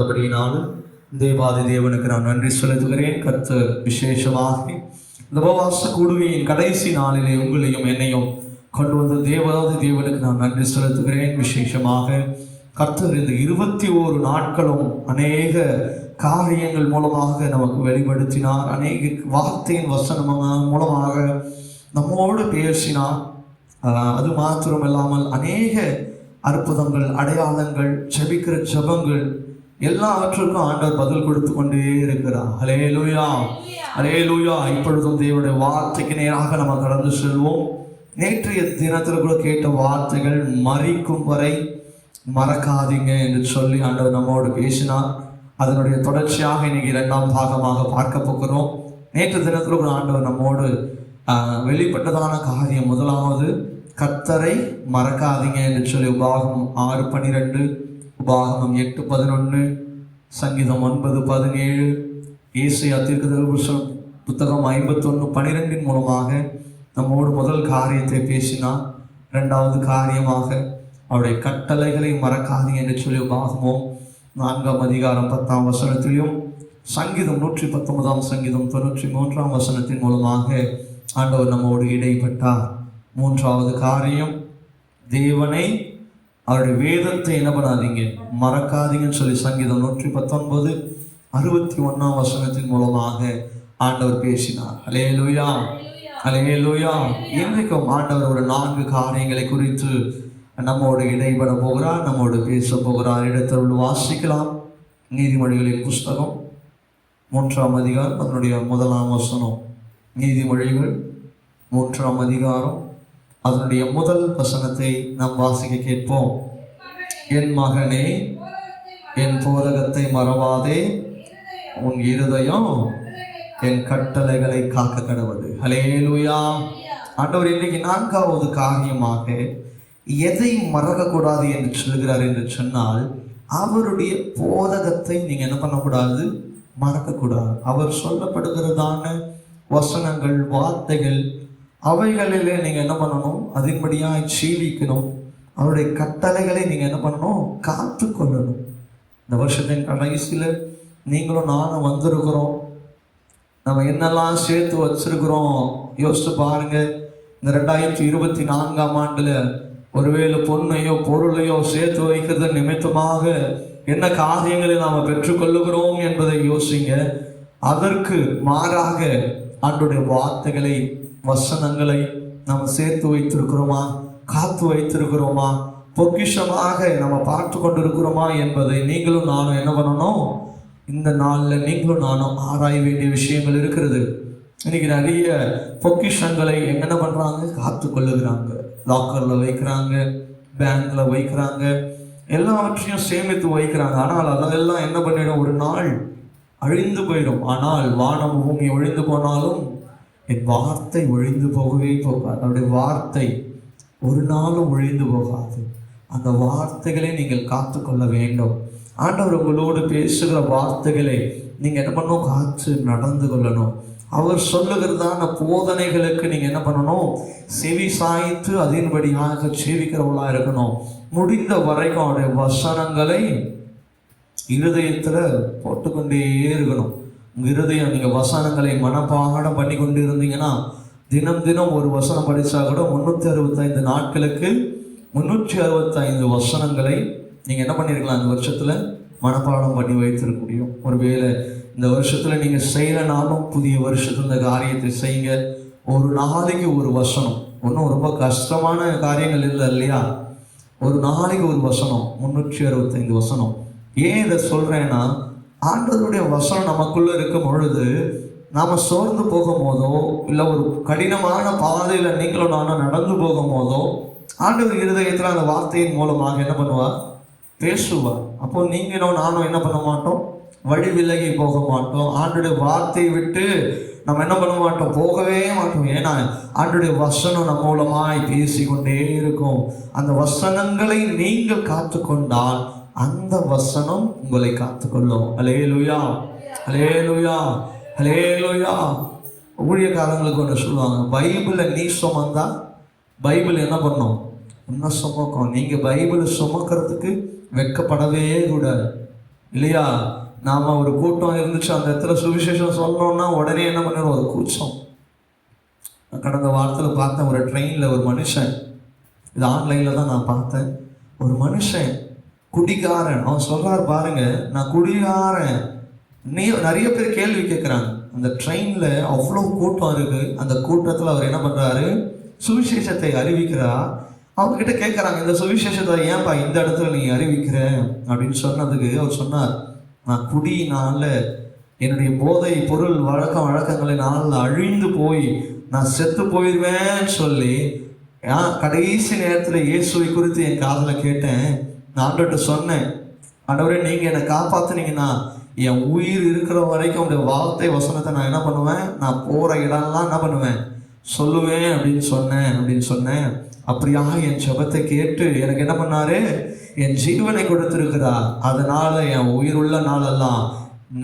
தந்தபடியினால் தேவாதி தேவனுக்கு நான் நன்றி செலுத்துகிறேன். கர்த்தர் விசேஷமாக இந்த உபவாச கூடுகையின் கடைசி நாளிலே உங்களையும் என்னையும் கொண்டு வந்த தேவாதி தேவனுக்கு நான் நன்றி செலுத்துகிறேன். விசேஷமாக கர்த்தர் இந்த 21 நாட்களும் அநேக காரியங்கள் மூலமாக நமக்கு வெளிப்படுத்தினார். அநேக வார்த்தையின் வசனம் மூலமாக நம்மோடு பேசினார். அது மாத்திரமில்லாமல் அநேக அற்புதங்கள், அடையாளங்கள், ஜெபிக்கிற ஜெபங்கள் எல்லாவற்றுக்கும் ஆண்டவர் பதில் கொடுத்து கொண்டே இருக்கிறார். ஹல்லேலூயா, ஹல்லேலூயா. இப்பொழுதும் தேவனுடைய வார்த்தைக்கு நேராக நம்ம கடந்து செல்வோம். நேற்றைய தினத்தில் கூட கேட்ட வார்த்தைகள் மரிக்கும் வரை மறக்காதீங்க என்று சொல்லி ஆண்டவர் நம்மோடு பேசினார். அதனுடைய தொடர்ச்சியாக இன்னைக்கு 2ஆம் பாகமாக பார்க்க போகிறோம். நேற்று தினத்தில் கூட ஆண்டவர் நம்மோடு வெளிப்பட்டதான காரியம், முதலாவது கர்த்தரை மறக்காதீங்க என்று சொல்லி உபாகமம் 6:12, உபாகமம் 8:11, சங்கீதம் 9:17, ஏசாயா தீர்க்கதரிசி புத்தகம் 51:12 மூலமாக நம்மோடு முதல் காரியத்தை பேசினார். 2வது காரியமாக அவருடைய கட்டளைகளை மறக்காதீங்க என்று சொல்லி உபாகமம் 4ஆம் அதிகாரம் 10ஆம் வசனத்திலும், சங்கீதம் 119ஆம் சங்கீதம் 93ஆம் வசனத்தின் மூலமாக ஆண்டவர் நம்மோடு இடைப்பட்டார். 3வது காரியம், தேவனை அவருடைய வேதத்தை என்ன பண்ணாதீங்க, மறக்காதீங்கன்னு சொல்லி சங்கீதம் 119 61ஆம் வசனத்தின் மூலமாக ஆண்டவர் பேசினார். ஹல்லேலூயா, ஹல்லேலூயா. இன்றைக்கும் ஆண்டவர் ஒரு 4 காரியங்களை குறித்து நம்மோடு இடைப்பட போகிறார், நம்மோடு பேச போகிறார். இடத்தில் வாசிக்கலாம். நீதிமொழிகளின் புஸ்தகம் 3ஆம் அதிகாரம் அதனுடைய 1ஆம் வசனம். நீதிமொழிகள் 3ஆம் அதிகாரம் அதனுடைய 1 வசனத்தை நாம் வாசிக்க கேட்போம். என் மகனே, என் போதகத்தை மறவாதே, உன் இருதயம் என் கட்டளைகளை காக்க கடவுது. ஹல்லேலூயா. ஆண்டவர் இன்றைக்கு 4வது காரியமாக எதை மறக்கக்கூடாது என்று சொல்கிறார் என்று சொன்னால், அவருடைய போதகத்தை நீங்க என்ன பண்ணக்கூடாது, மறக்கக்கூடாது. அவர் சொல்லப்படுகிறதான வசனங்கள், வார்த்தைகள், அவைகளிலே நீங்க என்ன பண்ணணும், அதன்படியாக ஜீவிக்கணும். அவருடைய கட்டளைகளை நீங்க என்ன பண்ணணும், காத்து கொள்ளணும். இந்த வருஷத்தின் கடைசியில் நீங்களும் நானும் வந்திருக்கிறோம். நம்ம என்னெல்லாம் சேர்த்து வச்சிருக்கிறோம் யோசிச்சு பாருங்க. இந்த 2024ஆம் ஆண்டுல ஒருவேளை பொண்ணையோ பொருளையோ சேர்த்து வைக்கிறது நிமித்தமாக என்ன காரியங்களை நாம் பெற்றுக்கொள்ளுகிறோம் என்பதை யோசிங்க. அதற்கு மாறாக ஆண்டவருடைய வார்த்தைகளை, வசனங்களை நாம் சேர்த்து வைத்திருக்கிறோமா, காத்து வைத்திருக்கிறோமா, பொக்கிஷமாக நம்ம பார்த்து கொண்டிருக்கிறோமா என்பதை நீங்களும் நானும் என்ன பண்ணணும், இந்த நாளில் நீங்களும் நானும் ஆராய வேண்டிய விஷயங்கள் இருக்கிறது. இன்னைக்கு நிறைய பொக்கிஷங்களை என்ன பண்ணுறாங்க, காத்து கொள்ளுகிறாங்க. லாக்கரில் வைக்கிறாங்க, பேங்க்கில் வைக்கிறாங்க, எல்லாவற்றையும் சேமித்து வைக்கிறாங்க. ஆனால் அதெல்லாம் என்ன பண்ணிடும், ஒரு நாள் அழிந்து போயிடும். ஆனால் வானம் பூமி ஒழிந்து போனாலும் என் வார்த்தை ஒழிந்து போகவே போகாது. அவருடைய வார்த்தை ஒரு நாளும் ஒழிந்து போகாது. அந்த வார்த்தைகளை நீங்கள் காத்து கொள்ள வேண்டும். ஆண்டவர் உங்களோடு பேசுகிற வார்த்தைகளை நீங்கள் என்ன பண்ணணும், காத்து நடந்து கொள்ளணும். அவர் சொல்லுகிறதான போதனைகளுக்கு நீங்கள் என்ன பண்ணணும், செவி சாய்த்து அதன்படியாக சேவிக்கிறவர்களாக இருக்கணும். முடிந்த வரைக்கும் அவருடைய வசனங்களை இருதயத்தில் போட்டுக்கொண்டே இருக்கணும். உங்கள் இருதயம், நீங்கள் வசனங்களை மனப்பாடம் பண்ணி கொண்டு இருந்தீங்கன்னா தினம் தினம் ஒரு வசனம் படித்தா கூட 365 நாட்களுக்கு 365 வசனங்களை நீங்கள் என்ன பண்ணியிருக்கலாம், இந்த வருஷத்தில் மனப்பாடம் பண்ணி வைத்திருக்க முடியும். ஒருவேளை இந்த வருஷத்தில் நீங்கள் செய்யலைனாலும் புதிய வருஷத்தில் இந்த காரியத்தை செய்யுங்க. ஒரு நாளைக்கு ஒரு வசனம், ஒன்றும் ரொம்ப கஷ்டமான காரியங்கள் இல்லை இல்லையா? ஒரு நாளைக்கு ஒரு வசனம், 365 வசனம். ஏன் இதை சொல்கிறேன்னா, ஆண்டவருடைய வசனம் நமக்குள்ளே இருக்கும் பொழுது நாம் சோர்ந்து போகும் போதோ, இல்லை ஒரு கடினமான பாதையில் நீங்களும் நானும் நடந்து போகும் போதோ, ஆண்டவர் இருதயத்தில் அந்த வார்த்தையின் மூலமாக என்ன பண்ணுவார், பேசுவார். அப்போ நீங்களும் நானும் என்ன பண்ண மாட்டோம், வழி விலகி போக மாட்டோம். ஆண்டோடைய வார்த்தையை விட்டு நம்ம என்ன பண்ண மாட்டோம், போகவே மாட்டோம். ஏன்னா ஆண்டோடைய வசனம் நம்ம மூலமாய் பேசி கொண்டே இருக்கும். அந்த வசனங்களை நீங்கள் காத்துக்கொண்டால் அந்த வசனம் உங்களை காத்துக்கொள்ளும். ஹல்லேலூயா, ஹல்லேலூயா, ஹல்லேலூயா. ஊழியக்காரங்களுக்கு ஒன்று சொல்லுவாங்க, பைபிளை நீ சுமந்தா பைபிள் என்ன பண்ணும், இன்னும் சுமக்கும். நீங்கள் பைபிளை சுமக்கிறதுக்கு வெட்கப்படவே கூடாது. இல்லையா? நாம ஒரு கூட்டம் இருந்துச்சு, அந்த இடத்துல சுவிசேஷம் சொல்லணும்னா உடனே என்ன பண்ணுறோம், ஒரு கூச்சம். கடந்த வாரத்தில் பார்த்தேன், ஒரு ட்ரெயினில் ஒரு மனுஷன், இது ஆன்லைனில் தான் நான் பார்த்தேன், ஒரு மனுஷன் குடிகாரன், அவன் சொல்கிறார் பாருங்க, நான் குடிகாரன். நிறைய பேர் கேள்வி கேட்குறாங்க. அந்த ட்ரெயினில் அவ்வளோ கூட்டம் இருக்குது, அந்த கூட்டத்தில் அவர் என்ன பண்ணுறாரு, சுவிசேஷத்தை அறிவிக்கிறார். அவங்ககிட்ட கேட்குறாங்க, இந்த சுவிசேஷத்தை ஏன்பா இந்த இடத்துல நீ அறிவிக்கிற அப்படின்னு சொன்னதுக்கு அவர் சொன்னார், நான் குடியினால, என்னுடைய போதை பொருள் வழக்கங்களினால் அழிந்து போய் நான் செத்து போயிடுவேன்னு சொல்லி கடைசி நேரத்தில் இயேசுவை குறித்து என் காதில் கேட்டேன். நான் ஆண்டவர்கிட்ட சொன்னேன், ஆண்டவரே நீங்கள் என்னை காப்பாற்றினீங்கன்னா என் உயிர் இருக்கிற வரைக்கும் உடைய வார்த்தை வசனத்தை நான் என்ன பண்ணுவேன், நான் போகிற இடம்லாம் என்ன பண்ணுவேன், சொல்லுவேன் அப்படின்னு சொன்னேன். அப்படியாக என் ஜெபத்தை கேட்டு எனக்கு என்ன பண்ணாரு, என் ஜீவனை கொடுத்திருக்கிறார். அதனால என் உயிருள்ள நாளெல்லாம்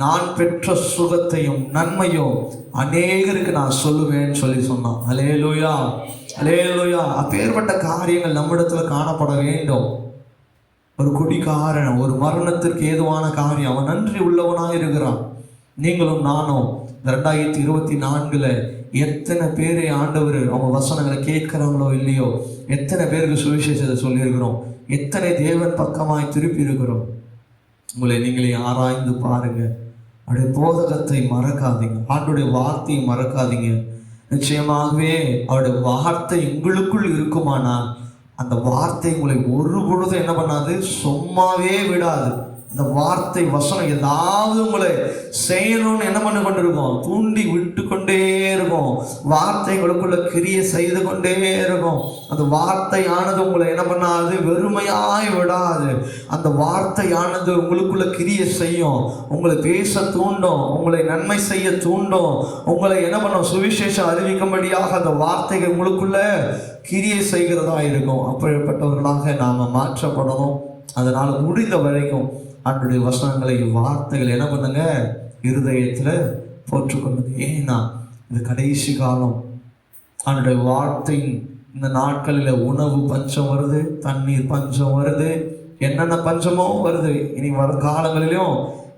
நான் பெற்ற சுகத்தையும் நன்மையும் அநேகருக்கு நான் சொல்லுவேன்னு சொன்னான். அல்லேலூயா, அல்லேலூயா. அப்பேற்பட்ட காரியங்கள் நம்மிடத்துல காணப்பட வேண்டும். ஒரு குடிகாரன், ஒரு மரணத்திற்கு ஏதுவான காரியம், அவன் நன்றி உள்ளவனாக இருக்கிறான். நீங்களும் நானும் 2024 எத்தனை பேரை ஆண்டவர் அவங்க வசனங்களை கேட்கிறாங்களோ இல்லையோ, எத்தனை பேருக்கு சுவிசேஷத்தை சொல்லியிருக்கிறோம், எத்தனை தேவன் பக்கமாய் திருப்பி இருக்கிறோம். உங்களை நீங்களே ஆராய்ந்து பாருங்க. அவருடைய போதகத்தை மறக்காதீங்க, ஆண்டுடைய வார்த்தையை மறக்காதீங்க. நிச்சயமாகவே அவருடைய வார்த்தை உங்களுக்குள் இருக்குமானால் அந்த வார்த்தை உங்களை ஒரு பொழுதும் என்ன பண்ணாது, சும்மாவே விடாது. அந்த வார்த்தை வசனம் ஏதாவது உங்களை செய்யணும்னு என்ன பண்ணி கொண்டிருக்கும், தூண்டி விட்டு கொண்டே இருக்கும். வார்த்தைகளுக்குள்ள கிரியை செய்து கொண்டே இருக்கும். அந்த வார்த்தையானது உங்களை என்ன பண்ணாது, வெறுமையாய் விடாது. அந்த வார்த்தையானது உங்களுக்குள்ள கிரியை செய்யும், உங்களை பேச தூண்டும், உங்களை நன்மை செய்ய தூண்டும், உங்களை என்ன பண்ணும், சுவிசேஷம் அறிவிக்கும்படியாக அந்த வார்த்தைகள் உங்களுக்குள்ள கிரியை செய்கிறதா இருக்கும். அப்படிப்பட்டவர்களாக நாம் மாற்றப்படணும். அதனால் முடிந்த வரைக்கும் ஆண்டுடைய வசனங்களை, வார்த்தைகள் என்ன பண்ணுங்க, இருதயத்தில் போற்றுக்கொள்ளுங்க. ஏன்னா இது கடைசி காலம். ஆண்டுடைய வார்த்தையின் இந்த நாட்களில் உணவு பஞ்சம் வருது, தண்ணீர் பஞ்சம் வருது, என்னென்ன பஞ்சமோ வருது. இனி வரும் காலங்களிலும்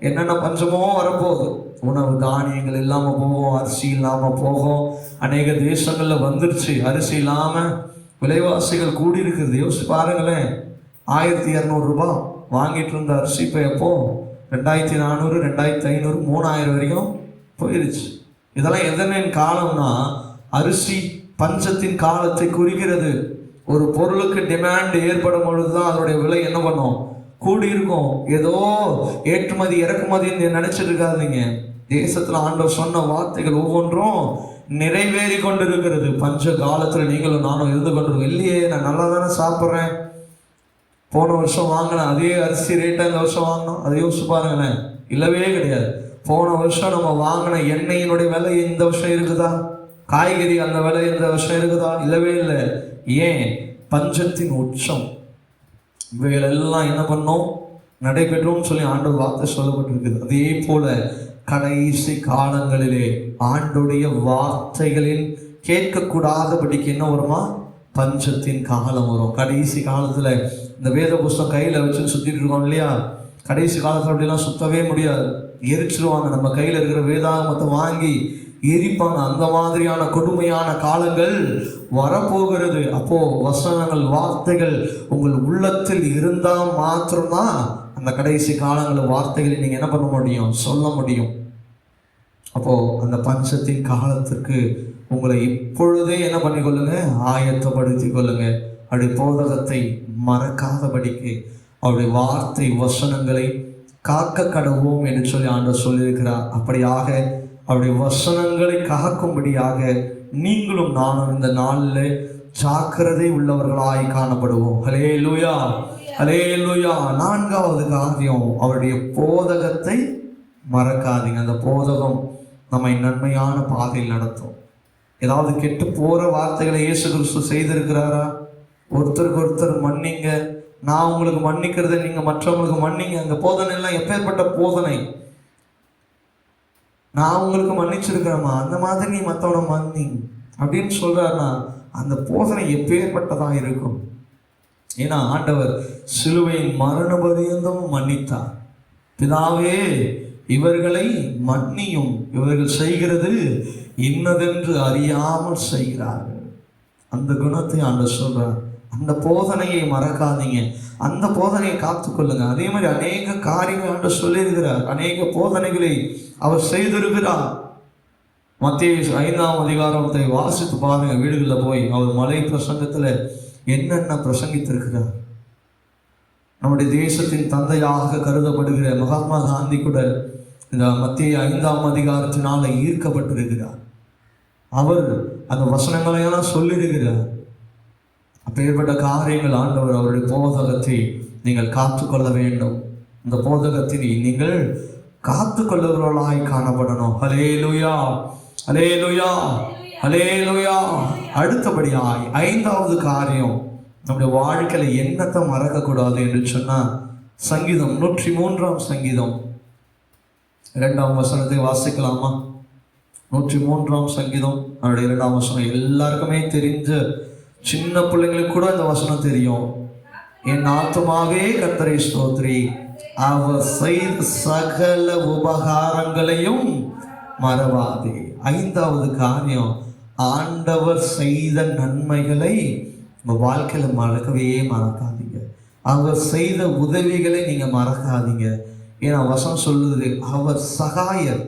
என்னென்ன பஞ்சமோ வரப்போகுது. உணவு தானியங்கள் இல்லாமல் போகும், அரிசி இல்லாமல் போகும். அநேக தேசங்களில் வந்துருச்சு அரிசி இல்லாமல், விலைவாசிகள் கூடி இருக்குது. யோசிச்சு பாருங்களேன், 1200 ரூபாய் வாங்கிட்டு இருந்த அரிசி இப்போ எப்போ 2400, 2500, 3000 வரைக்கும் போயிடுச்சு. இதெல்லாம் எதனின் காலம்னா, அரிசி பஞ்சத்தின் காலத்தை குறிக்கிறது. ஒரு பொருளுக்கு டிமாண்ட் ஏற்படும் பொழுது தான் அதனுடைய விலை என்ன பண்ணும், கூடி இருக்கும். ஏதோ ஏற்றுமதி இறக்குமதின்னு நினைச்சிட்டு இருக்காதீங்க. தேசத்தில் ஆண்டவர் சொன்ன வார்த்தைகள் ஒவ்வொன்றும் நிறைவேறி கொண்டிருக்கிறது. பஞ்ச காலத்தில் நீங்களும் நானும் இருந்து கொண்டிருக்கோம். இல்லையே, நான் நல்லா தானே சாப்பிட்றேன், போன வருஷம் வாங்கின அதே அரிசி ரேட்டாக இந்த வருஷம் வாங்கினோம், அதை யோசிச்சு பாருங்களேன். இல்லவே கிடையாது. போன வருஷம் நம்ம வாங்கின எண்ணெயினுடைய விலை இந்த வருஷம் இருக்குதா? காய்கறி அந்த விலை இந்த வருஷம் இருக்குதா? இல்லவே இல்லை. ஏன்? பஞ்சத்தின் உச்சம். இவைகள் எல்லாம் என்ன பண்ணோம், நடைபெற்றோம்னு சொல்லி ஆண்டவர் வார்த்தை சொல்லப்பட்டிருக்குது. அதே போல கடைசி காலங்களிலே ஆண்டுடைய வார்த்தைகளில் கேட்கக்கூடாதபடிக்கு என்ன வருமா, பஞ்சத்தின் காலம் வரும். கடைசி காலத்தில் இந்த வேத புஸ்தகம் கையில் வச்சு சுற்றிட்டு இருக்கோம் இல்லையா? கடைசி காலத்தில் அப்படிலாம் சுத்தவே முடியாது, எரிச்சிருவாங்க. நம்ம கையில் இருக்கிற வேதாகமத்தை வாங்கி எரிப்பாங்க. அந்த மாதிரியான கொடுமையான காலங்கள் வரப்போகிறது. அப்போ வசனங்கள், வார்த்தைகள் உங்கள் உள்ளத்தில் இருந்தால் மாத்திரம்தான் அந்த கடைசி காலங்களில் வார்த்தைகளை நீங்கள் என்ன பண்ண முடியும், சொல்ல முடியும். அப்போ அந்த பஞ்சத்தின் காலத்திற்கு உங்களை இப்பொழுதே என்ன பண்ணிக்கொள்ளுங்க, ஆயத்தப்படுத்தி கொள்ளுங்க. அவருடைய போதகத்தை மறக்காதபடிக்கு அவருடைய வார்த்தை வசனங்களை காக்க கடவோம் என்று சொல்லி ஆண்டவர் சொல்லியிருக்கிறார். அப்படியாக அவருடைய வசனங்களை காக்கும்படியாக நீங்களும் நானும் இந்த நாளில் ஜாக்கிரதை உள்ளவர்களாய் காணப்படுவோம். ஹல்லேலூயா, ஹல்லேலூயா. 4வது காரியம், அவருடைய போதகத்தை மறக்காதீங்க. அந்த போதகம் நம்மை நன்மையான பாதையில் நடத்தும். ஏதாவது கெட்டு போகிற வார்த்தைகளை இயேசு கிறிஸ்து செய்திருக்கிறாரா? ஒருத்தருக்கு ஒருத்தர் மன்னிங்க, நான் உங்களுக்கு மன்னிக்கிறத நீங்கள் மற்றவங்களுக்கு மன்னிங்க. அந்த போதனை எல்லாம் எப்பேற்பட்ட போதனை! நான் உங்களுக்கு மன்னிச்சிருக்கிறேம்மா, அந்த மாதிரி நீ மற்றவனை மன்னி அப்படின்னு சொல்கிறாருன்னா அந்த போதனை எப்பேற்பட்டதாக இருக்கும். ஏன்னா ஆண்டவர் சிலுவையின் மரண பரியந்தம் மன்னித்தார். பிதாவே இவர்களை மன்னியும், இவர்கள் செய்கிறது இன்னதென்று அறியாமல் செய்கிறார்கள். அந்த குணத்தை ஆண்டவர் சொல்றார். அந்த போதனையை மறக்காதீங்க, அந்த போதனையை காத்துக்கொள்ளுங்க. அதே மாதிரி அநேக காரியங்கள் ஆண்டவர் சொல்லியிருக்கிறார், அநேக போதனைகளை அவர் செய்திருக்கிறார். மத்தேயு 5ஆம் அதிகாரத்தை வாசித்து பாருங்க. வீடுகளில் போய் அவர் மலை பிரசங்கத்தில் என்னென்ன பிரசங்கித்திருக்கிறார். நம்முடைய தேசத்தின் தந்தையாக கருதப்படுகிற மகாத்மா காந்தி கூட இந்த மத்தேயு 5ஆம் அதிகாரத்தினால ஈர்க்கப்பட்டிருக்கிறார். அவர் அந்த வசனங்களையெல்லாம் சொல்லியிருக்கிறார். அப்பேற்பட்ட காரியங்கள் ஆண்டவர் அவருடைய போதகத்தை நீங்கள் காத்துக்கொள்ள வேண்டும். இந்த போதகத்தினை நீங்கள் காத்துக்கொள்ளுகிறவர்களாய் காணப்படணும். ஹல்லேலூயா, ஹல்லேலூயா, ஹல்லேலூயா. அடுத்தபடியாய் 5வது காரியம், நம்முடைய வாழ்க்கையில என்னத்தை மறக்கக்கூடாது என்று சொன்னால், சங்கீதம் 103ஆம் சங்கீதம் 2ஆம் வசனத்தை வாசிக்கலாமா? 103ஆம் சங்கீதம் அதனுடைய 2ஆம் வசனம் எல்லாருக்குமே தெரிஞ்ச, சின்ன பிள்ளைங்களுக்கு கூட இந்த வசனம் தெரியும். என் ஆத்துமாவே கர்த்தரை ஸ்தோத்திரி, அவர் செய்த சகல உபகாரங்களையும் மறவாதே. 5வது காரியம், ஆண்டவர் செய்த நன்மைகளை உங்க வாழ்க்கையில மறக்கவே மறக்காதீங்க. அவர் செய்த உதவிகளை நீங்க மறக்காதீங்க. ஏன்னா வசனம் சொல்லுது, அவர் சகாயர்.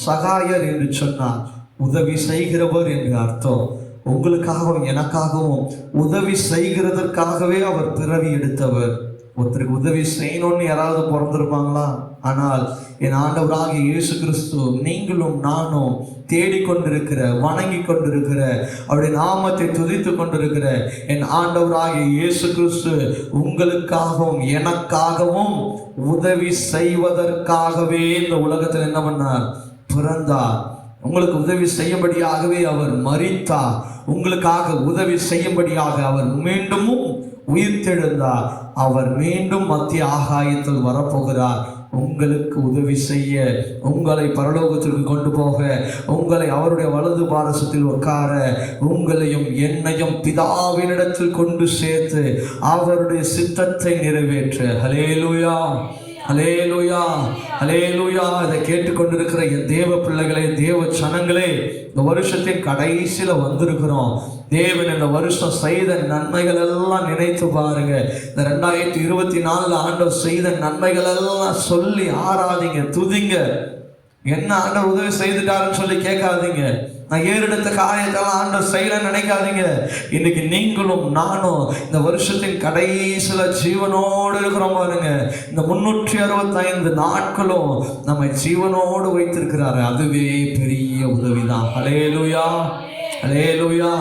சகாயர் என்று சொன்னால் உதவி செய்கிறவர் என்று அர்த்தம். உங்களுக்காகவும் எனக்காகவும் உதவி செய்கிறதற்காகவே அவர் பிறவி எடுத்தவர். ஒருத்தருக்கு உதவி செய்யணும்னு யாராவது பிறந்திருப்பாங்களா? ஆனால் என் ஆண்டவராகிய இயேசு கிறிஸ்து நீங்களும் நானும் தேடிக்கொண்டிருக்கிற, வணங்கி கொண்டிருக்கிற, அவருடைய நாமத்தை துதித்து கொண்டிருக்கிற என் ஆண்டவராகிய இயேசு கிறிஸ்து உங்களுக்காகவும் எனக்காகவும் உதவி செய்வதற்காகவே இந்த உலகத்தில் என்ன பண்ணார்? பிறந்தார். உங்களுக்கு உதவி செய்யும்படியாகவே அவர் மரித்தார். உங்களுக்காக உதவி செய்யும்படியாக அவர் மீண்டும் உயிர்த்தெழுந்தார். அவர் மீண்டும் மத்திய ஆகாயத்தில் வரப்போகிறார். உங்களுக்கு உதவி செய்ய, உங்களை பரலோகத்திற்கு கொண்டு போக, உங்களை அவருடைய வலது பாரசத்தில் உட்கார, உங்களையும் என்னையும் பிதாவினிடத்தில் கொண்டு சேர்த்து அவருடைய சித்தத்தை நிறைவேற்ற. ஹல்லேலூயா, ஹல்லேலூயா, ஹல்லேலூயா. இதை கேட்டுக்கொண்டிருக்கிற என் தேவ பிள்ளைகளே, தேவ சனங்களே, இந்த வருஷத்தின் கடைசியில வந்திருக்கிறோம். தேவன் இந்த வருஷம் செய்த நன்மைகள் எல்லாம் நினைத்து பாருங்க. இந்த 2024 ஆண்டவர் செய்த நன்மைகள் எல்லாம் சொல்லி ஆராதிங்க, துதிங்க. என்ன ஆண்டவர் உதவி செய்துட்டாருன்னு சொல்லி கேட்காதீங்க. நான் ஏறெடுத்த காரியத்தெல்லாம் ஆண்டவர் செய்யலன்னு நினைக்காதீங்க. இன்னைக்கு நீங்களும் நானும் இந்த வருஷத்தின் கடைசியில ஜீவனோடு இருக்கிறோம் பாருங்க. இந்த 365 நாட்களும் நம்ம ஜீவனோடு வைத்திருக்கிறாரு. அதுவே பெரிய உதவிதான். ஹல்லேலூயா, ஹல்லேலூயா,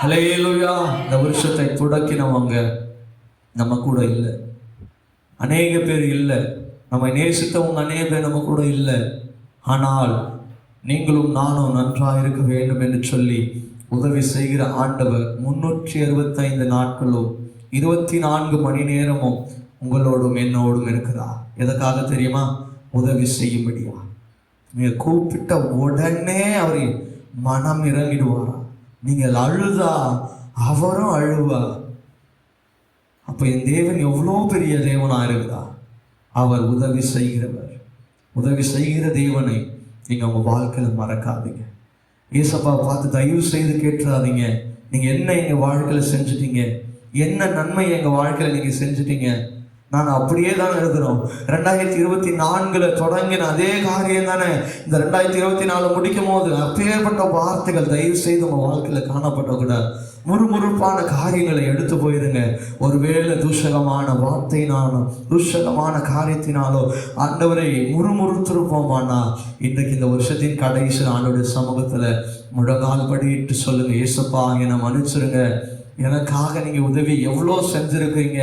ஹல்லேலூயா. இந்த வருஷத்தை தொடக்கினவங்க நம்ம கூட இல்லை, அநேக பேர் இல்லை. நம்ம நேசித்தவங்க அநேக பேர் நம்ம கூட இல்லை. ஆனால் நீங்களும் நானும் நன்றாக இருக்க வேண்டும் என்று சொல்லி உதவி செய்கிற ஆண்டவர் 365 நாட்களும் 24 மணி நேரமும் உங்களோடும் என்னோடும் இருக்கிறார். எதற்காக தெரியுமா? உதவி செய்யும்படியா. நீங்க கூப்பிட்ட உடனே அவர் மனம் இறங்கிடுவாரா? நீங்கள் அழுதா அவரும் அழுவார். அப்ப என் தேவன் எவ்வளோ பெரிய தேவனா இருக்கிறார். அவர் உதவி செய்கிறவர். உதவி செய்கிற தேவனை நீங்க உங்க வாழ்க்கையில மறக்காதீங்க. ஏசப்பா பார்த்து தயவு செய்து கேட்டுறாதீங்க, நீங்க என்ன எங்க வாழ்க்கையில செஞ்சுட்டீங்க, என்ன நன்மை எங்க வாழ்க்கையில நீங்க செஞ்சுட்டீங்க. நான் அப்படியே தானே இருக்கிறோம். 2024 தொடங்கின அதே காரியம் தானே இந்த 2024 முடிக்கும் போது. அப்பேற்பட்ட வார்த்தைகள் தயவு செய்து உங்க வாழ்க்கையில காணப்பட்ட கூட முறுமுறுப்பான காரியங்களை எடுத்து போயிருங்க. ஒருவேளை துஷகமான வார்த்தையினாலும் துஷகமான காரியத்தினாலோ ஆண்டவரை முறுமுறுத்திருப்போமானா, இன்றைக்கு இந்த வருஷத்தின் கடைசியில் ஆண்டவருடைய சமூகத்துல முழங்கால் படிட்டு சொல்லுங்க, ஏசப்பா என்னை மன்னிச்சிருங்க, எனக்காக நீங்க உதவி எவ்வளோ செஞ்சிருக்கீங்க,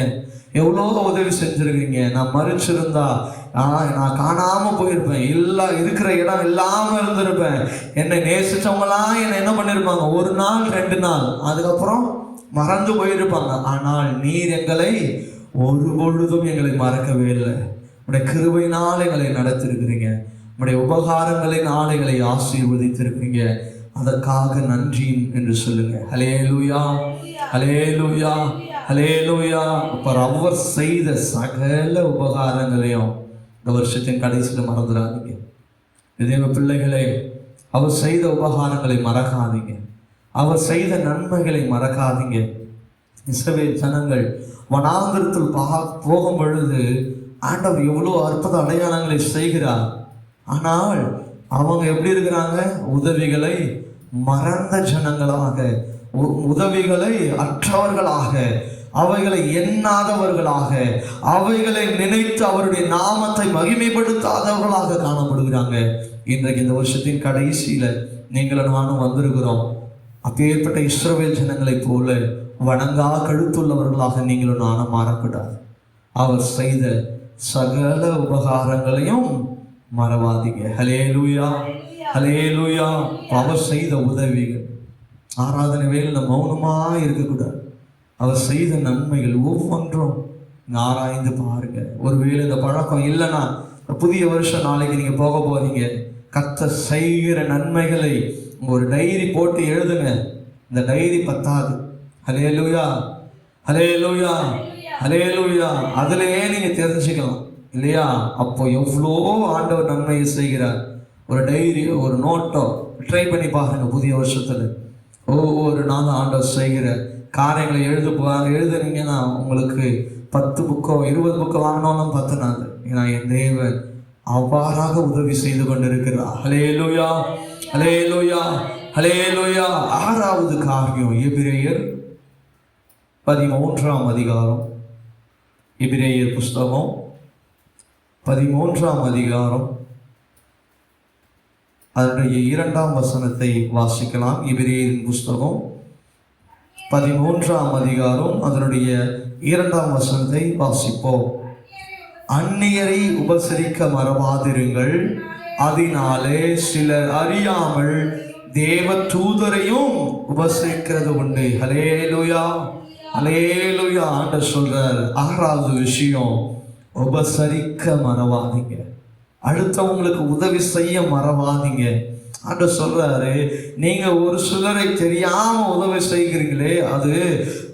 எவ்வளோ உதவி செஞ்சிருக்கீங்க. நான் மறிச்சிருந்தா நான் காணாம போயிருப்பேன், இருக்கிற இடம் இல்லாம இருந்திருப்பேன். என்னை நேசிச்சவங்களாம் என்னை என்ன பண்ணிருப்பாங்க, 1 நாள் 2 நாள், அதுக்கப்புறம் மறந்து போயிருப்பாங்க. ஆனால் நீர் எங்களை ஒரு பொழுதும் எங்களை மறக்கவே இல்லை. உடைய கிருபையினால் எங்களை நடத்திருக்கிறீங்க. உடைய உபகாரங்களின் ஆலைகளை ஆசீர்வதித்திருக்கிறீங்க. அதற்காக நன்றி என்று சொல்லுங்க. ஹல்லேலூயா, ஹல்லேலூயா, ஹல்லேலூயா. அவர் செய்த சகல உபகாரங்களையும் இந்த வருஷத்தின் கடைசியில் மறந்துடாதீங்க. தேவ பிள்ளைகளே, அவர் செய்த உபகாரங்களை மறக்காதீங்க. அவர் செய்த நன்மைகளை மறக்காதீங்க. இஸ்ரவேல் ஜனங்கள் வனாந்திரத்தில் போகும் பொழுது ஆண்டவர் எவ்வளோ அற்புத அடையாளங்களை செய்கிறார். ஆனால் அவங்க எப்படி இருக்கிறாங்க? உதவிகளை மறந்த ஜனங்களாக, உதவிகளை அற்றவர்களாக, அவைகளை எண்ணாதவர்களாக, அவைகளை நினைத்து அவருடைய நாமத்தை மகிமைப்படுத்தாதவர்களாக காணப்படுகிறாங்க. இன்றைக்கு இந்த வருஷத்தின் கடைசியில நீங்களும் நானும் வந்திருக்கிறோம். அப்பேற்பட்ட இஸ்ரவேல் ஜனங்களைப் போல வணங்கா கழுத்துள்ளவர்களாக நீங்களும் நானும் மாறக்கூடாது. அவர் செய்த சகல உபகாரங்களையும் மறவாதீங்க. ஹல்லேலூயா, ஹல்லேலூயா. அவர் செய்த உதவிகள், ஆராதனை வேளையில் மௌனமா இருக்கக்கூடாது. அவர் செய்த நன்மைகள் ஒவ்வொன்றும் ஆராய்ந்து பாருங்க. ஒருவேளை இந்த பழக்கம் இல்லைன்னா, புதிய வருஷம் நாளைக்கு நீங்க போக போறீங்க, கர்த்தர் செய்கிற நன்மைகளை ஒரு டைரி போட்டு எழுதுங்க. இந்த டைரி பத்தாது. ஹல்லேலூயா, ஹல்லேலூயா, ஹல்லேலூயா. அதுலயே நீங்க தெரிஞ்சுக்கலாம் இல்லையா? அப்போ எவ்வளோ ஆண்டவர் நன்மையை செய்கிறார். ஒரு டைரியோ ஒரு நோட்டோ ட்ரை பண்ணி பாருங்க. புதிய வருஷத்துல ஒவ்வொரு நாளும் ஆண்டவர் செய்கிற காரியங்களை எழுதுனீங்கன்னா உங்களுக்கு 10 புக்கோ 20 புக்கோ வாங்கினாலும் பத்தினாது. ஏன்னா என் தேவன் அவ்வாறாக உதவி செய்து கொண்டிருக்கிறார். ஹல்லேலூயா, ஹல்லேலூயா, ஹல்லேலூயா. 6வது காரியம், எபிரேயர் 13ஆம் அதிகாரம். எபிரேயர் புஸ்தகம் 13ஆம் அதிகாரம் அதனுடைய 2ஆம் வசனத்தை வாசிக்கலாம். எபிரேயரின் புஸ்தகம் 13ஆம் அதிகாரம் அதனுடைய 2ஆம் வசனத்தை வாசிப்போம். அந்நியரை உபசரிக்க மறவாதிருங்கள், அதனாலே சிலர் அறியாமல் தேவ தூதரையும் உபசரிக்கிறது உண்டு. ஹல்லேலூயா, ஹல்லேலூயா. ஆண்டவர் சொல்றார், 6வது விஷயம், உபசரிக்க மறவாதீங்க. அடுத்தவங்களுக்கு உதவி செய்ய மறவாதீங்க. ஆண்டவர் சொல்றாரு, நீங்க ஒரு சிலரை தெரியாம உதவி செய்கிறீங்களே, அது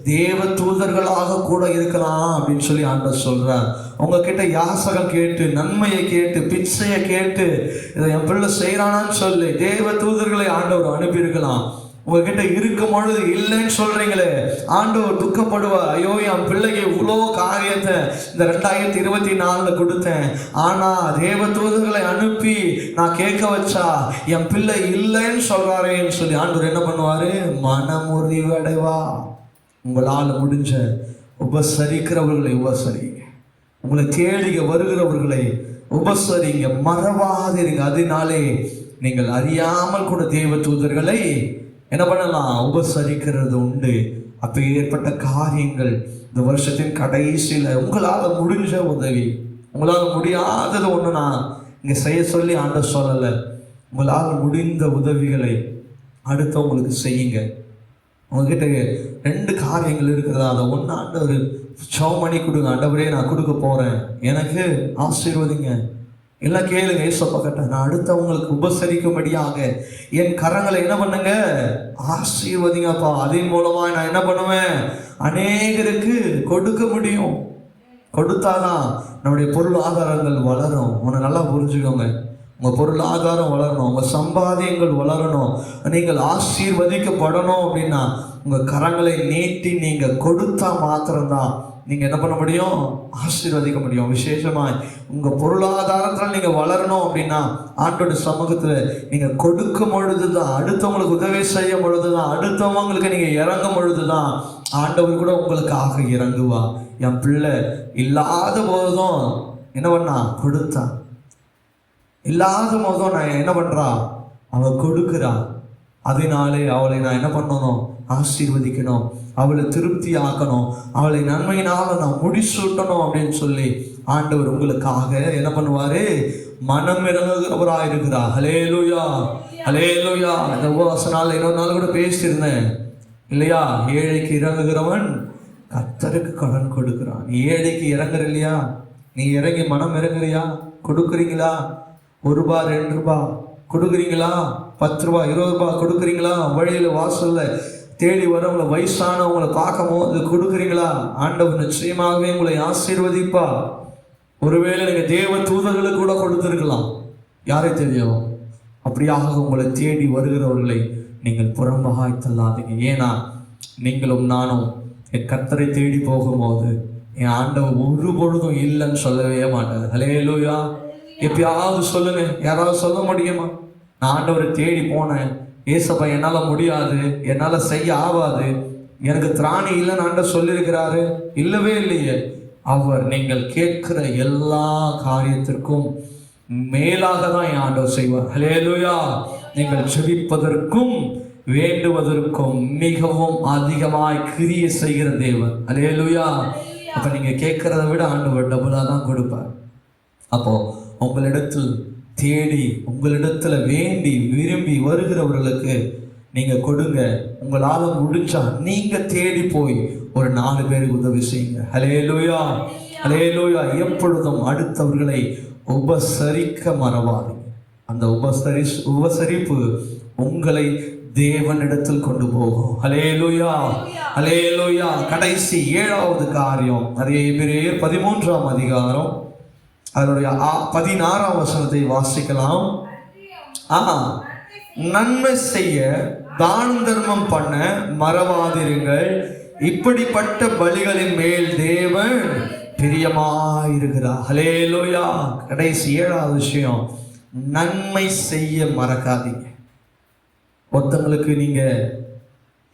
தேவ தூதர்களாக கூட இருக்கலாம் அப்படின்னு சொல்லி ஆண்டவர் சொல்றார். உங்ககிட்ட யாசகம் கேட்டு, நன்மையை கேட்டு, பிச்சையை கேட்டு, இதை என் பிள்ளை செய்யறானான்னு சொல்லி தேவ தூதர்களை ஆண்டவர் அனுப்பியிருக்கலாம். உங்ககிட்ட இருக்கும் பொழுது இல்லைன்னு சொல்றீங்களே, ஆண்டவர் துக்கப்படுவார். ஐயோ, என் பிள்ளைக்கு இவ்வளோ காரியத்தை இந்த 2024 கொடுத்தேன், ஆனா தேவ தூதர்களை அனுப்பி நான் கேட்க வச்சா என் பிள்ளை இல்லைன்னு சொல்றாரேன்னு சொல்லி ஆண்டவர் என்ன பண்ணுவாரு? மனமுறிவு அடைவா. உங்களால் முடிஞ்ச உபசரிக்கிறவர்களை உபசரிங்க. உங்களை தேடிக வருகிறவர்களை உபசரிங்க, மறவாதிருங்க. அதனாலே நீங்கள் அறியாமல் கூட தேவ தூதர்களை என்ன பண்ணலாம்? உபசரிக்கிறது உண்டு. அப்போ ஏற்பட்ட காரியங்கள் இந்த வருஷத்தின் கடைசியில் உங்களால் முடிஞ்ச உதவி, உங்களால் முடியாதது ஒன்று நான் இங்கே செய்ய சொல்லி ஆண்டவர் சொல்லலை. உங்களால் முடிந்த உதவிகளை அடுத்தவங்களுக்கு செய்யுங்க. உங்ககிட்ட 2 காரியங்கள் இருக்கிறதா, அதை ஒன்று ஆண்டவர் ஜெபம் பண்ணி கொடுங்க. ஆண்டவரே, நான் கொடுக்க போகிறேன், எனக்கு ஆசீர்வதிங்க. எல்லாம் கேளுங்க. ஏசப்பா கிட்ட, நான் அடுத்தவங்களுக்கு உபசரிக்கும்படியாக என் கரங்களை என்ன பண்ணுங்க? ஆசீர்வதிங்கப்பா. அதன் மூலமா நான் என்ன பண்ணுவேன்? அநேகருக்கு கொடுக்க முடியும். கொடுத்தாதான் நம்முடைய பொருளாதாரங்கள் வளரும். உன்னை நல்லா புரிஞ்சுக்கோங்க. உங்கள் பொருளாதாரம் வளரணும், உங்கள் சம்பாதியங்கள் வளரணும், நீங்கள் ஆசீர்வதிக்கப்படணும் அப்படின்னா உங்கள் கரங்களை நீட்டி நீங்கள் கொடுத்தா மாத்திரம்தான் நீங்கள் என்ன பண்ண முடியும்? ஆசீர்வதிக்க முடியும். விசேஷமாக உங்கள் பொருளாதாரத்தில் நீங்கள் வளரணும் அப்படின்னா ஆண்டோட சமூகத்தில் நீங்கள் கொடுக்கும் பொழுது தான், அடுத்தவங்களுக்கு உதவி செய்யும் பொழுது தான், அடுத்தவங்களுக்கு நீங்கள் இறங்கும் பொழுது தான் ஆண்டவர் கூட உங்களுக்காக இறங்குவா. என் பிள்ளை இல்லாத போதும் என்ன பண்ணா? கொடுத்தான். இல்லாத போதும் நான் என்ன பண்ணுறா? அவள் கொடுக்குறா. அதனாலே அவளை நான் என்ன பண்ணணும்? ஆசீர்வதிக்கணும், அவளை திருப்தி ஆக்கணும், அவளை நன்மையினால நான் முடிசூட்டணும் அப்படின்னு சொல்லி ஆண்டவர் உங்களுக்காக என்ன பண்ணுவாரு? மனம் இறங்குகிறவராக இருக்கிறார். ஹல்லேலூயா, ஹல்லேலூயா. இந்த உபவாச நாள் இன்னொரு நாள் கூட பேசியிருந்தேன் இல்லையா? ஏழைக்கு இறங்குகிறவன் கர்த்தருக்கு கடன் கொடுக்கிறான். நீ ஏழைக்கு இறங்குற இல்லையா? நீ இறங்கி மனம் இறங்குறியா? கொடுக்குறீங்களா? 1 ரூபா 2 ரூபா கொடுக்குறீங்களா? 10 ரூபா 20 ரூபா கொடுக்குறீங்களா? வழியில் வாசல்ல தேடி வரவங்களை, வயசானவங்களை பார்க்கும் போது கொடுக்குறீங்களா? ஆண்டவர் நிச்சயமாகவே உங்களை ஆசீர்வதிப்பா. ஒருவேளை நீங்க தேவ தூதர்களுக்கு கூட கொடுத்திருக்கலாம், யாரை தெரியும். அப்படியாக உங்களை தேடி வருகிறவர்களை நீங்கள் புறம்பாய் தள்ளாதீங்க. ஏன்னா நீங்களும் நானும் என் கர்த்தரை தேடி போகும்போது என் ஆண்டவர் ஒரு பொழுதும் இல்லைன்னு சொல்லவே மாட்டார். ஹல்லேலூயா. எப்பயாவது சொல்லுங்க, யாராவது சொல்ல முடியுமா? நான் ஆண்டவரை தேடி போனேன், ஏசப்பா என்னால் முடியாது, என்னால் செய்ய ஆகாது, எனக்கு திராணி இல்லைன்னு ஆண்டவர் சொல்லியிருக்கிறாரு. இல்லவே இல்லையே. அவர் நீங்கள் கேட்கிற எல்லா காரியத்திற்கும் மேலாக தான் என் ஆண்டவர் செய்வார். ஹல்லேலூயா. நீங்கள் ஜெபிப்பதற்கும் வேண்டுவதற்கும் மிகவும் அதிகமாய் கிரியை செய்கிற தேவன். ஹல்லேலூயா. அப்ப நீங்க கேட்கறத விட ஆண்டவர் டபுளா தான் கொடுப்பார். அப்போ உங்களிடத்தில் தேடி, உங்களிடத்துல வேண்டி விரும்பி வருகிறவர்களுக்கு நீங்க கொடுங்க. உங்களால முடிஞ்சா நீங்க தேடி போய் ஒரு 4 பேருக்கு உதவி செய்யுங்க. ஹல்லேலூயா. ஹல்லேலூயா. எப்பொழுதும் அடுத்தவர்களை உபசரிக்க மறவாதீங்க. அந்த உபசரிப்பு உங்களை தேவனிடத்தில் கொண்டு போகும். ஹல்லேலூயா. ஹல்லேலூயா. கடைசி 7வது காரியம், அதே எபிரேயர் 13ஆம் அதிகாரம் அதனுடைய 16ஆம் வசனத்தை வாசிக்கலாம். நன்மை செய்ய தான தர்மம் பண்ண மறவாதிருங்கள், இப்படிப்பட்ட பலிகளின் மேல் தேவன் பிரியமாயிருக்கிறார். ஹல்லேலூயா. கடைசி 7வது விஷயம், நன்மை செய்ய மறக்காதீங்க. ஒருத்தங்களுக்கு நீங்க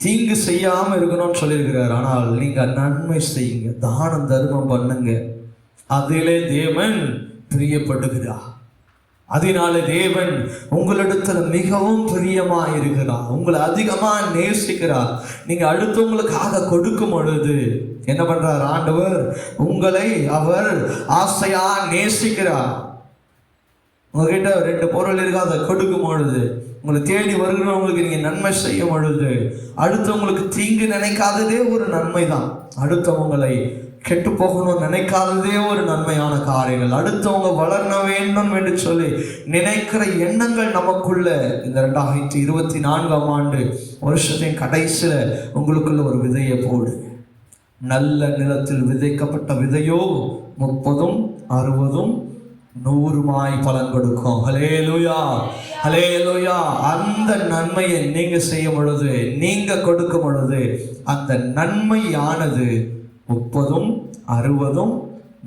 தீங்கு செய்யாம இருக்கணும்னு சொல்லியிருக்கிறார். ஆனால் நீங்க நன்மை செய்யுங்க, தானம் தர்மம் பண்ணுங்க. அதிலே தேவன் பிரியப்படுகிறார். அதனால தேவன் உங்களிடத்துல மிகவும் பிரியமா இருக்கிறார், உங்களை அதிகமா நேசிக்கிறார். நீங்க அடுத்தவங்களுக்காக கொடுக்கும் பொழுது என்ன பண்றார் ஆண்டவர்? உங்களை அவர் ஆசையா நேசிக்கிறார். உங்ககிட்ட 2 பொருள் இருக்கு, அதை கொடுக்கும் பொழுது, உங்களை தேடி வருகிறவங்களுக்கு நீங்க நன்மை செய்யும் பொழுது, அடுத்தவங்களுக்கு தீங்கு நினைக்காததே ஒரு நன்மை தான். அடுத்தவங்களை கெட்டு போகணும்னு நினைக்காததே ஒரு நன்மையான காரியங்கள். அடுத்தவங்க வளர வேண்டும் என்று சொல்லி நினைக்கிற எண்ணங்கள் நமக்குள்ள இந்த 2024ஆம் ஆண்டு வருஷத்தின் கடைசியில உங்களுக்குள்ள ஒரு விதையை போடு. நல்ல நிலத்தில் விதைக்கப்பட்ட விதையோ 30, 60, 100 பலன் கொடுக்கும். ஹல்லேலூயா. ஹல்லேலூயா. அந்த நன்மையை நீங்க செய்யும் பொழுது, நீங்க கொடுக்கும் பொழுது, அந்த நன்மையானது 30, 60,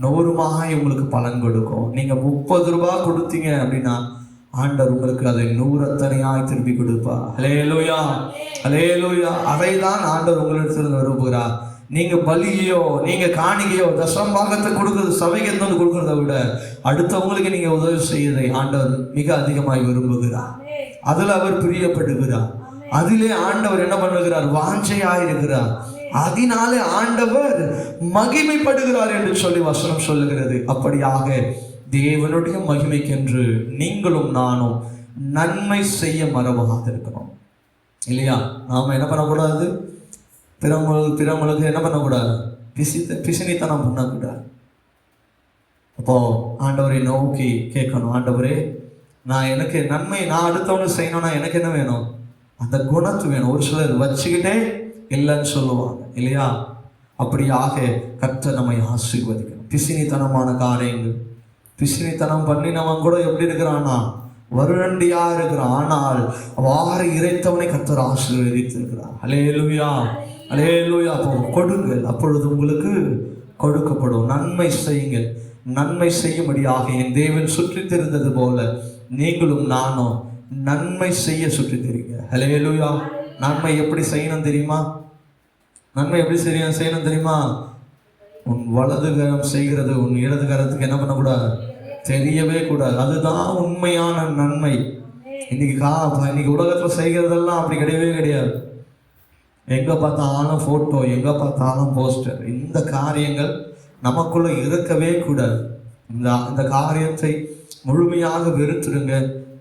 100 உங்களுக்கு பலன் கொடுக்கும். நீங்க 30 ரூபாய் கொடுத்தீங்க அப்படின்னா ஆண்டவர் உங்களுக்கு அதை 100 திருப்பி கொடுப்பா. ஹல்லேலூயா. ஹல்லேலூயா. அதைதான் ஆண்டவர் உங்களிடத்தில் விரும்புகிறார். நீங்க பலியோ, நீங்க காணிக்கையோ, தசமபாகத்தை கொடுக்கறது, சபைக்கு வந்து கொடுக்கறத விட அடுத்தவங்களுக்கு நீங்க உதவி செய்வதை ஆண்டவர் மிக அதிகமாய் விரும்புகிறார். அதுல அவர் பிரியப்படுகிறார். அதிலே ஆண்டவர் என்ன பண்ணுகிறார்? வாஞ்சையாயிருக்கிறார். அதனாலே ஆண்டவர் மகிமைப்படுகிறார் என்று சொல்லி வசனம் சொல்லுகிறது. அப்படியாக தேவனுடைய மகிமைக்கென்று நீங்களும் நானும் நன்மை செய்ய மறவாதிருக்கிறோம் இல்லையா? நாம என்ன பண்ணக்கூடாது? பிறமளுக்கு என்ன பண்ணக்கூடாது? பிசினித்தனம் பண்ணக்கூடாது. அப்போ ஆண்டவரை நோக்கி கேட்கணும், ஆண்டவரே எனக்கு நன்மை நான் அடுத்தவனுக்கு செய்யணும்னா எனக்கு என்ன வேணும்? அந்த குணத்து வேணும். ஒரு சிலர் வச்சுக்கிட்டே இல்லைன்னு சொல்லுவாங்க இல்லையா? அப்படியாக கர்த்தர் நம்மை ஆசீர்வதிக்கணும். பிசினித்தனமான காரியங்கள், பிசினித்தனம் பண்ணினவன் கூட எப்படி இருக்கிறான்னா வருணண்டியா இருக்கிறான். ஆனால் வாரி இறைத்தவனை கர்த்தர் ஆசீர்வதித்திருக்கிறார். ஹல்லேலூயா. ஹல்லேலூயா. அப்போ கொடுங்கள், அப்பொழுது உங்களுக்கு கொடுக்கப்படும். நன்மை செய்யுங்கள். நன்மை செய்யும்படியாக என் தேவன் சுற்றி தெரிந்தது போல நீங்களும் நானும் நன்மை செய்ய சுற்றி தெரியுங்க. ஹல்லேலூயா. நன்மை எப்படி செய்யணும் தெரியுமா? நன்மை எப்படி செய்யணும் தெரியுமா? உன் வலது கரம் செய்கிறது உன் இடது கரத்துக்கு என்ன பண்ணக்கூடாது? தெரியவே கூடாது. அதுதான் உண்மையான நன்மை. இன்னைக்கு உலகத்துல செய்கிறதெல்லாம் அப்படி கிடையவே கிடையாது. எங்க பார்த்தாலும் போட்டோ, எங்க பார்த்தாலும் போஸ்டர். இந்த காரியங்கள் நமக்குள்ள இருக்கவே கூடாது. இந்த காரியத்தை முழுமையாக வெறுத்துடுங்க.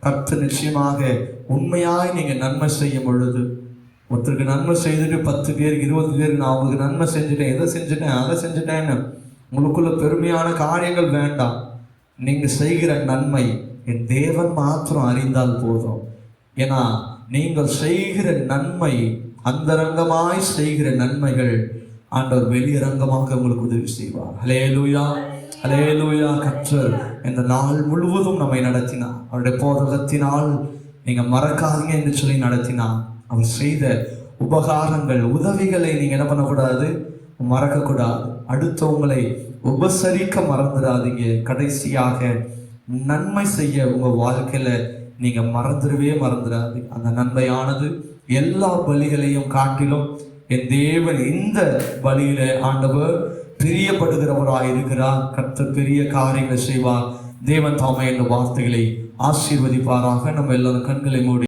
கர்த்தர் நிச்சயமாக உண்மையாய் நீங்க நன்மை செய்யும் பொழுது, ஒருத்தருக்கு நன்மை செய்துட்டு 10 பேருக்கு 20 பேருக்கு நான் அவங்களுக்கு நன்மை செஞ்சுட்டேன், எதை செஞ்சுட்டேன், அதை செஞ்சுட்டேன்னு உங்களுக்குள்ள பெருமையான காரியங்கள் வேண்டாம். நீங்க செய்கிற நன்மை என் தேவன் மாத்திரம் அறிந்தால் போதும். ஏன்னா நீங்கள் செய்கிற நன்மை, அந்தரங்கமாய் செய்கிற நன்மைகள் ஆண்டவர் வெளியரங்கமாக உங்களுக்கு உதவி செய்வார். ஹல்லேலூயா. அல்லேலூயா. கர்த்தர் இந்த நாள் முழுவதும் நம்மை நடத்தினார். அவருடைய போதகத்தினால் நீங்க மறக்காதீங்க என்று சொல்லி நடத்தினார். அவர் செய்த உபகாரங்கள், உதவிகளை நீங்க என்ன பண்ணக்கூடாது, மறக்கக்கூடாது. அடுத்தவங்களை உபசரிக்க மறந்துடாதீங்க. கடைசியாக நன்மை செய்ய உங்க வாழ்க்கையில நீங்க மறந்துடாது. அந்த நன்மையானது எல்லா பலிகளையும் காட்டிலும் என் தேவன் இந்த பலியில ஆண்டவர் பிரியப்படுகிறவராய் இருக்கிறார். கர்த்தர் பெரிய காரியங்களை செய்வார். தேவன் தாமே என்ற வார்த்தைகளை ஆசீர்வதிப்பாராக. நம்ம எல்லாரும் கண்களை மூடி